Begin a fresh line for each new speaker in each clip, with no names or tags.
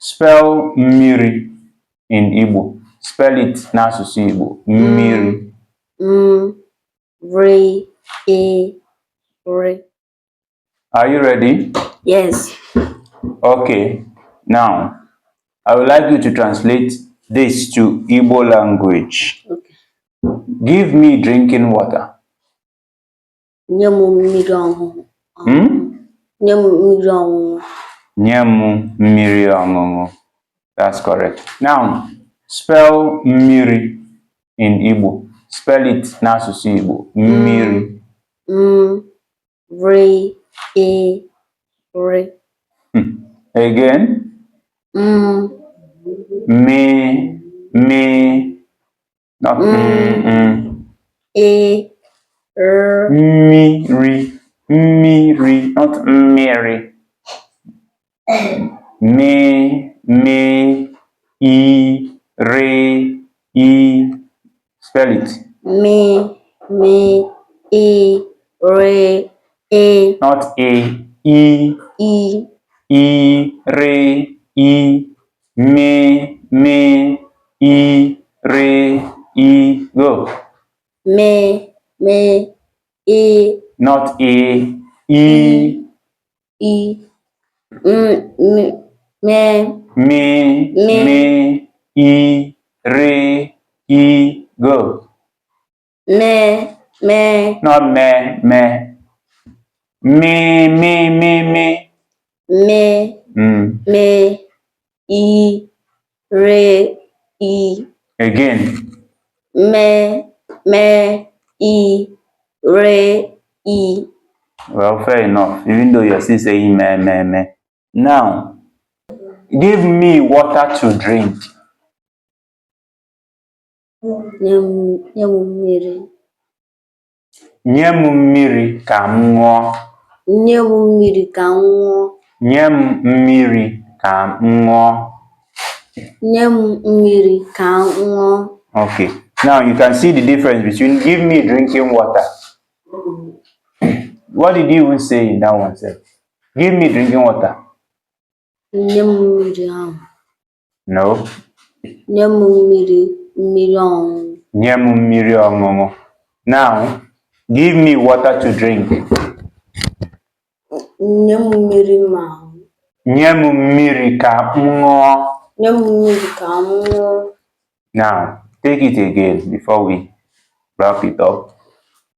Spell Mmiri in Igbo. Spell it n'asụsụ Igbo. Mmiri. Are you ready?
Yes.
Okay. Now, I would like you to translate this to Igbo language.
Okay.
Give me drinking water.
Mmiri
ọṅụṅụ. That's correct. Now, spell Mmiri in Igbo. Spell it n'asụsụ Igbo. Mmiri. Again. Not Mmiri, not Mary. Spell it. Not go. Not go. Not Again. Well, fair enough. Even though you're still saying me. Now, give me water to drink.
Nye m
mmiri ka m ṅụọ.
Nye m mmiri ka m ṅụọ.
Nye m mmiri ka m ṅụọ.
Nye m mmiri ka m ṅụọ.
Okay. Now you can see the difference between give me drinking water. What did you even say in that one, sir? Give me drinking water.
Nye m mmiri ahụ.
No.
Nye m mmiri ọṅụṅụ.
Nye m mmiri ọṅụṅụ. Now, give me water to drink.
Nye m mmiri ma.
Nye m mmiri ka m ṅụọ.
Nye m mmiri ka m ṅụọ.
Now, take it again before we wrap it up.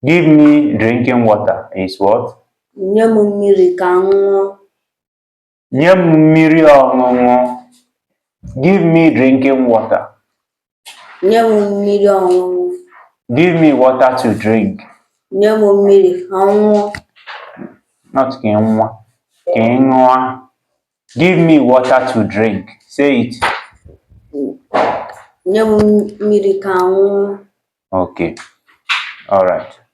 Give me drinking water is what?
Nye m mmiri ka m ṅụọ.
Nye m mmiri ọṅụṅụ. Give me drinking water.
Nye m mmiri ọṅụṅụ.
Give me water to drink.
Nye m mmiri ka m ṅụọ.
Not ka ị ṅụọ. Ka ị ṅụọ. Give me water to drink. Say it.
Nye m mmiri ka m ṅụọ.
Okay. All right.